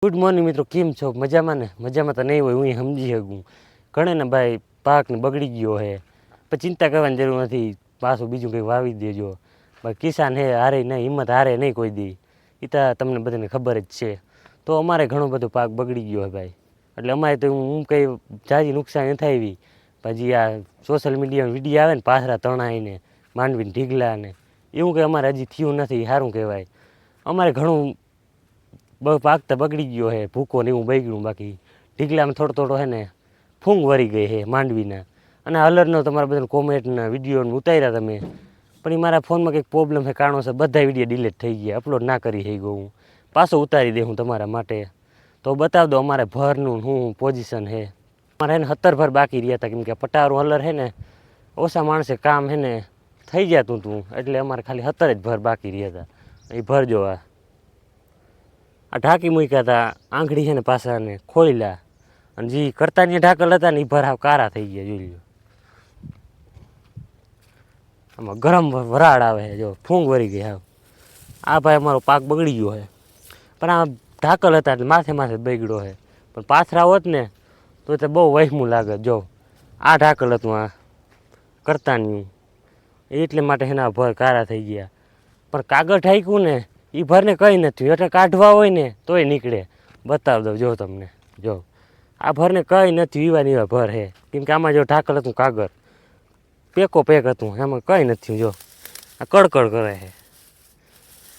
Good morning મિત્રો, કેમ છો? મજામાં ને? મજામાં તો નહીં હોય, હું સમજી શકું. ઘણે ને ભાઈ પાકને બગડી ગયો હે, પણ ચિંતા કરવાની જરૂર નથી. પાછું બીજું કંઈક વાવી દેજો. ભાઈ કિસાન હે, હારે નહીં, હિંમત હારે નહીં કોઈ દી. એ તો તમને બધાને ખબર જ છે. તો અમારે ઘણો બધો પાક બગડી ગયો હે ભાઈ. એટલે અમારે તો હું કંઈ જાજી નુકસાન ન થાય એવી. પછી આ સોશિયલ મીડિયામાં વિડીયો આવે ને, પાથરા તણાઈને માંડવીને ઢીગલા ને એવું કંઈ અમારે હજી થયું નથી. સારું કહેવાય. અમારે ઘણું પાક તો બગડી ગયો હે, ભૂકો ને એવું બગડ્યું. બાકી ઢીગલામાં થોડો હે ને ફૂંગ વરી ગઈ હે માંડવીના. અને હલરનો તમારા બધા કોમેન્ટના વિડીયોને ઉતાર્યા તમે, પણ એ મારા ફોનમાં કંઈક પ્રોબ્લેમ છે, કારણોસર બધા વિડીયો ડિલીટ થઈ ગયા. અપલોડ ના કરી થઈ ગયો. હું પાછો ઉતારી દે હું તમારા માટે. તો બતાવી દો અમારે ભરનું શું પોઝિશન છે. અમારે એને 17 ભર બાકી રહ્યા હતા, કેમ કે પટારું હલર છે ને ઓછા માણસે કામ છે ને થઈ જતું હતું, એટલે અમારે ખાલી 17 જ ભર બાકી રહ્યા હતા. એ ભરજો. આ ઢાંકી મૂક્યા હતા, આંગળી છે ને પાછા ને ખોઈલા, અને જે કરતાની ઢાકલ હતા ને એ ભર હાવ કારા થઈ ગયા. જોઈ લો, આમાં ગરમ વરાળ આવે છે, જો ફૂંગ વરી ગઈ હાવ. આ ભાઈ અમારો પાક બગડી ગયો છે, પણ આ ઢાકલ હતા એટલે માથે માથે બગડ્યો છે. પણ પાથરા હોત ને તો બહુ વહેમું લાગે. જો આ ઢાકલ હતું, આ કરતાની, એટલે માટે એના ભર કારા થઈ ગયા. પણ કાગળ ઢાંક્યું ને એ ભરને કંઈ નથી, એટલે કાઢવા હોય ને તોય નીકળે. બતાવી દઉં જો તમને. જો આ ભરને કંઈ નથી, એવા ને એવા ભર છે. કેમ કે આમાં જો ઢાકલ હતું કાગળ, પેક હતું, એમાં કંઈ નથી. જો આ કડકડ કરે છે.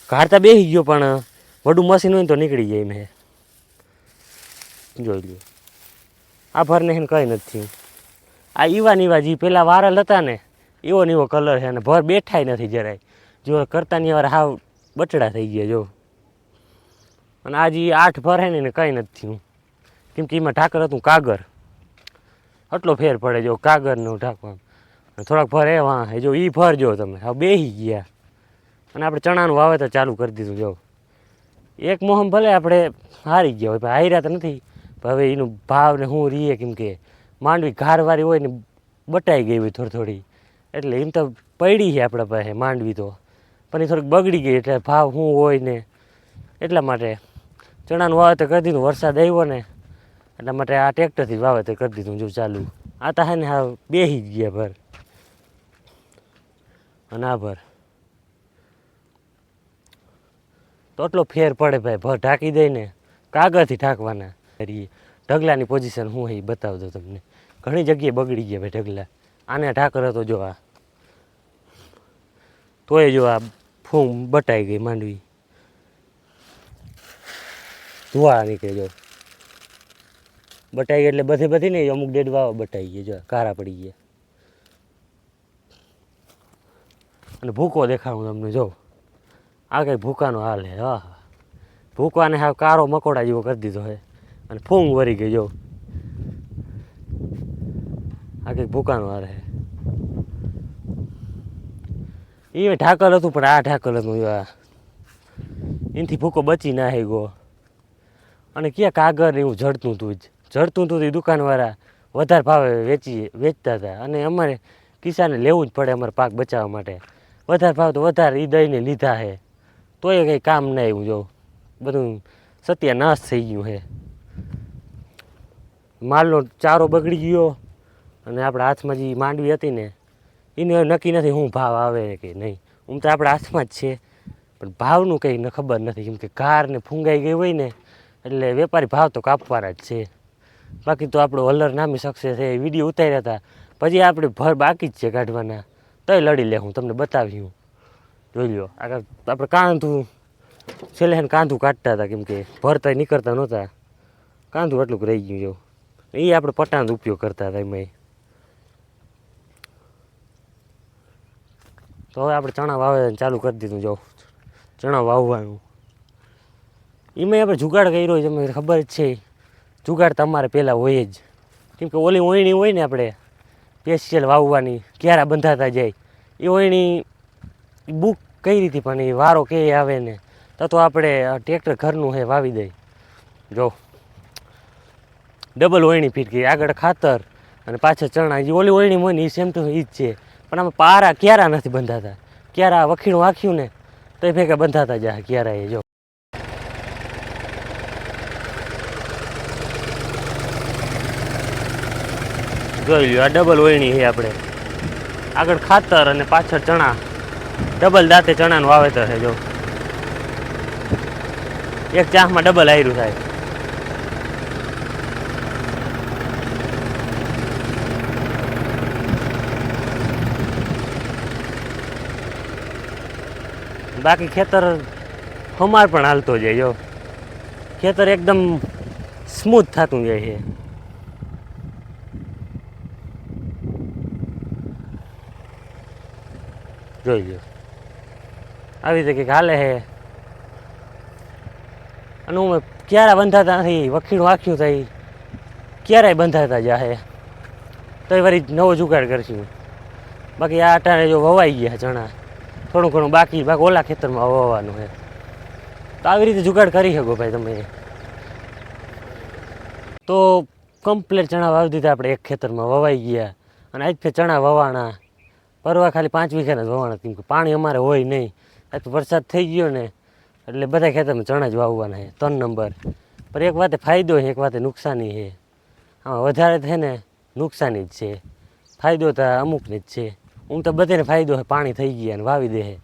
કાઢતા બેસી ગયો, પણ વડું મશીન હોય ને તો નીકળી જાય એમ. જોઈ લો, આ ભરને એને કંઈ નથી. આ ઈવા ને ઈવા જે પેલા વારલ હતા ને એવો ને એવો કલર છે, અને ભર બેઠાય નથી જરાય. જો કરતાની વાર હાવ બચડા થઈ ગયા. જો અને આ જે 8 ભર હે ને એને કંઈ નથી થયું, કેમ કે એમાં ઢાકર હતું કાગળ. આટલો ફેર પડે. જો કાગળનું ઢાંકવા થોડાક ભર એવા હે. જો એ ભર જો તમે હવે બેસી ગયા. અને આપણે ચણાનું વાવેતર ચાલુ કરી દીધું. જો એક મોહમ ભલે આપણે હારી ગયા હોય, હાર્યા તો નથી. હવે એનું ભાવ ને શું રીએ, કેમ કે માંડવી ઘારવાળી હોય ને બટાઈ ગઈ હોય થોડી, એટલે એમ તો પડી છે આપણા પાસે માંડવી તો, પણ એ થોડીક બગડી ગઈ, એટલે ભાવ શું હોય ને એટલા માટે ચણાનું વાવેતર કરી દીધું. વરસાદ આવ્યો ને એટલા માટે આ ટ્રેક્ટરથી વાવેતર કરી દીધું. જો ચાલુ આ તો હે ને હા બેસી જ ગયા ભર. અને આ ભર તો એટલો ફેર પડે ભાઈ. ભર ઢાંકી દઈ ને કાગળથી ઢાંકવાના. ઢગલાની પોઝિશન શું હોય એ બતાવી દો તમને. ઘણી જગ્યાએ બગડી ગયા ભાઈ ઢગલા. આને ઢાકર હતો જો, આ તોય જો આ ફૂમ બટાઈ ગઈ માંડવી, ધોવા નીકળે. જો બટાઈ એટલે બધી નહીં, અમુક ડેડવા બટાઈ ગયા. જો કારા પડી ગયા. અને ભૂકો દેખાડું તમને. જો આ કંઈ ભૂકાનો હાલ હે. હા, ભૂકાને હાવ કારો મકોડા જેવો કરી દીધો હે, અને ફૂંગ વરી ગઈ. જો આ કંઈક ભૂકાનો હાલ હે. એ ઢાકલ હતું, પણ આ ઢાકલ હતું. આ એનાથી ભૂકો બચી ના હે ગયો. અને ક્યાં કાગળ એવું જડતું હતું એ દુકાનવાળા વધારે ભાવે વેચતા હતા. અને અમારે કિસાને લેવું જ પડે અમારે પાક બચાવવા માટે. વધારે ભાવ તો વધારે એ દઈને લીધા છે, તોય કંઈ કામ ના આવ્યું. જો બધું સત્યાનાશ થઈ ગયું છે. માલનો ચારો બગડી ગયો, અને આપણા હાથમાં જે માંડવી હતી ને એને નક્કી નથી શું ભાવ આવે કે નહીં. તો આપણા હાથમાં જ છે, પણ ભાવનું કંઈ ખબર નથી. કેમ કે ઘાર ને ફૂંગાઈ ગઈ હોય ને એટલે વેપારી ભાવ તો કાપવાના જ છે. બાકી તો આપણો હલર નામી સક્સેસ છે. વિડીયો ઉતાર્યા હતા, પછી આપણે ભર બાકી જ છે કાઢવાના. તોય લડી લે, હું તમને બતાવ્યું. જોઈ લો, આપણે કાંધું છેલ્લે કાંધું કાઢતા હતા, કેમ કે ભરતા નીકળતા નહોતા. કાંધું એટલું રહી ગયું. જો એ આપણે પટાનો ઉપયોગ કરતા હતા એમાં. તો હવે આપણે ચણા વાવે ચાલુ કરી દીધું. જો ચણા વાવવાનું એમાં આપણે જુગાડ કર્યો હોય, તમને ખબર જ છે. જુગાડ તમારે પહેલાં હોય જ, કેમ કે ઓલી ઓયણી હોય ને આપણે સ્પેશિયલ વાવવાની, ક્યારા બંધાતા જાય. એ ઓયણી બુક કઈ રીતે, પણ એ વારો કે આવે ને તો આપણે ટ્રેક્ટર ઘરનું હે વાવી દઈ. જો ડબલ ઓયણી ફીટ કરી, આગળ ખાતર અને પાછળ ચણા. જે ઓલી ઓયણી હોય ને એ સેમ ટુ એ જ છે, પણ આમાં પારા ક્યારા નથી બંધાતા. ક્યારા વખીણું આખ્યું ને તો એ ભેગા બંધાતા જાય ક્યારા. એ જો જોઈ લ્યો, આ ડબલ વળણી છે આપણે. આગળ ખાતર અને પાછળ ચણા, ડબલ દાંતે ચણાનું વાવેતર છે. જો એક ચાહમાં ડબલ આયરું થાય. બાકી ખેતર હમાર પણ હાલતો જાય. જો ખેતર એકદમ સ્મૂથ થતું જાય છે. જોઈ લો, આવી રીતે કંઈક હાલે છે. અને હું ક્યારે બંધાતા નથી, વખીણું આખ્યું થાય ક્યારેય બંધાતા જાહે તો એ વળી નવો જુગાડ કરશું. બાકી આ અટાણે જો વવાઈ ગયા ચણા, થોડું ઘણું બાકી ઓલા ખેતરમાં વવાનું છે. તો આવી રીતે જુગાડ કરી શકો ભાઈ તમે. તો કમ્પ્લીટ ચણા વાવી દીધા આપણે, એક ખેતરમાં વવાઈ ગયા. અને આજ ફેર ચણા વવાણા, પરવા ખાલી 5 વીઘાના જ વવાણા, કેમ કે પાણી અમારે હોય નહીં. આજ વરસાદ થઈ ગયો ને એટલે બધા ખેતરમાં ચણા જ વાવવાના છે 3 નંબર. પણ એક વાતે ફાયદો છે, એક વાતે નુકસાની છે. આમાં વધારે થાય ને નુકસાની જ છે, ફાયદો તો અમુકને જ છે. હું તો બધાને ફાયદો છે, પાણી થઈ ગયા ને વાવી દે.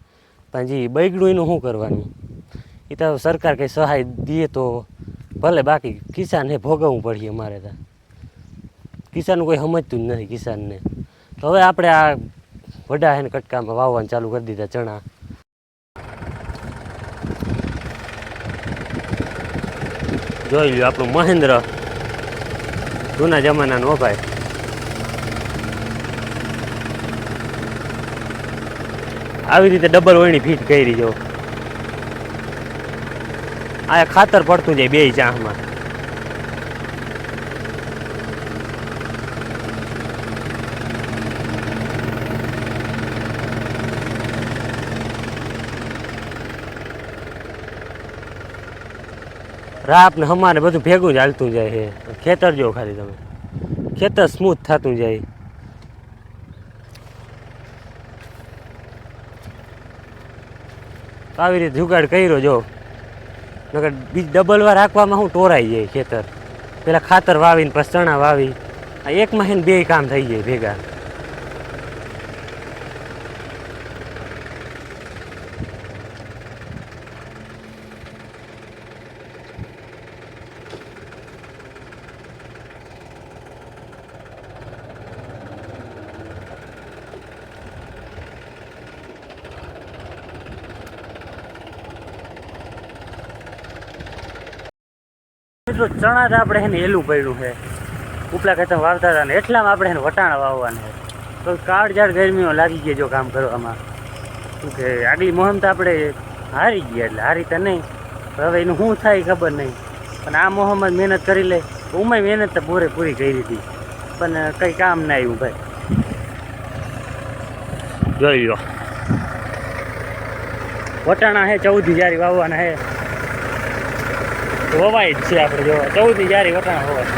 પણ જે બગડ્યું એનું શું કરવાનું? એ તો સરકાર કંઈ સહાય દે તો ભલે, બાકી કિસાનને ભોગવવું પડશે અમારે. તો કિસાનનું કોઈ સમજતું જ નથી કિસાનને. તો હવે આપણે આ વડા છે ને કટકામાં વાવવાનું ચાલુ કરી દીધા ચણા. જોઈ લ્યો આપણું મહેન્દ્ર, જૂના જમાનાનો ભાઈ. આવી રીતે ડબલ વળણી ફીટ કરી. જો આ ખાતર પડતું જાય 2 ચાહમાં. રાપ ને હમારે બધું ભેગું જ હાલતું જાય છે. ખેતર જો ખાલી તમે, ખેતર સ્મૂથ થતું જાય. આવી રીતે જુગાડ કર્યો. જો નકર ડબલ વાર રાખવામાં હું ટોરાઈ જાય ખેતર. પેલા ખાતર વાવીને પછી ચણા વાવી, આ એકમાં હેને 2 કામ થઈ જાય ભેગા. એટલું ચણા તો આપણે એને હેલું પડ્યું છે. ઉપલા ખેતર વાવતા હતા ને એટલામાં આપણે એને વટાણા વાવવાના છે. તો કાળઝાળ ગરમીઓ લાગી ગઈ જો કામ કરવામાં. શું કે આગલી મોહમ તો આપણે હારી ગયા, એટલે હારી તો નહીં. હવે એનું શું થાય ખબર નહીં. પણ આ મોહમ્મદ મહેનત કરી લે. ઉમે મહેનત તો પૂરેપૂરી કરી હતી, પણ કંઈ કામ ના આવ્યું ભાઈ. જોઈ લો, વટાણા છે 14 જારી વાવવાના છે. વવાય જ છે આપણે. જો 14 જારી વટાણા હોવાય.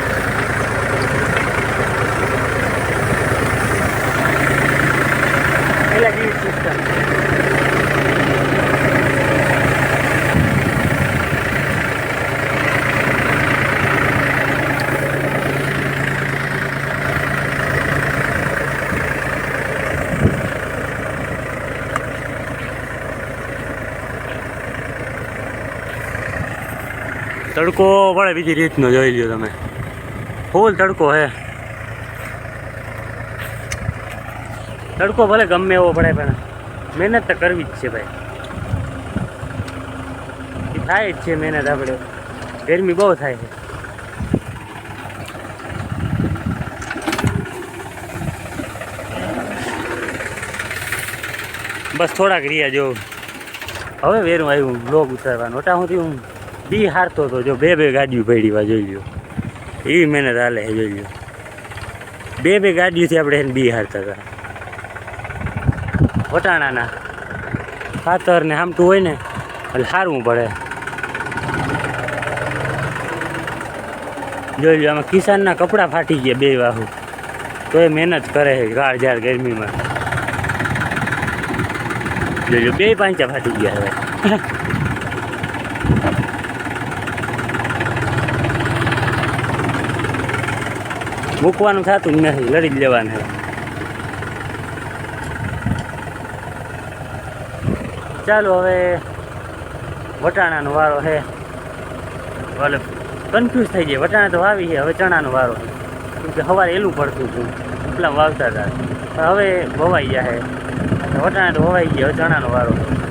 પેલા જેવી સિસ્ટમ. તડકો પડે બીજી રીતનો, જોઈ લ્યો તમે. ફૂલ તડકો હે. તડકો ભલે ગમે એવો પડે પણ મહેનત તો કરવી જ છે ભાઈ. એ થાય જ છે મહેનત આપણે. ગરમી બહુ થાય છે. બસ થોડાક રહ્યા. જો હવે વેરું આવ્યું બ્લોગ ઉતારવાનું. ઓટા સુધી હું બી હારતો હતો. જો 2 ગાડીઓ પડી વા, જોઈ લ્યો. એવી મહેનત હાલે છે, જોઈ લ્યો. 2 ગાડીઓથી આપણે એને બી હારતા હતા. વટાણાના ખાતર ને હામટું હોય ને એટલે હારવું પડે. જોઈ લ્યો, આમાં કિસાનના કપડાં ફાટી ગયા 2 વાહુ, તો એ મહેનત કરે છે કાળઝાળ ગરમીમાં. જોઈ લ્યો, 2 પાંચા ફાટી ગયા હવે. મૂકવાનું થતું જ નથી, લડી જ લેવાનું છે. ચાલો હવે વટાણાનો વારો છે. એટલે કન્ફ્યુઝ થઈ જાય, વટાણા તો વાવી છે, હવે ચણાનો વારો છે. કેમ કે સવારે એલું પડતું હતું, એટલા વાવતા હતા, પણ હવે વવાઈ ગયા છે. વટાણા તો વવાઈ ગયા, હવે ચણાનો વારો છે.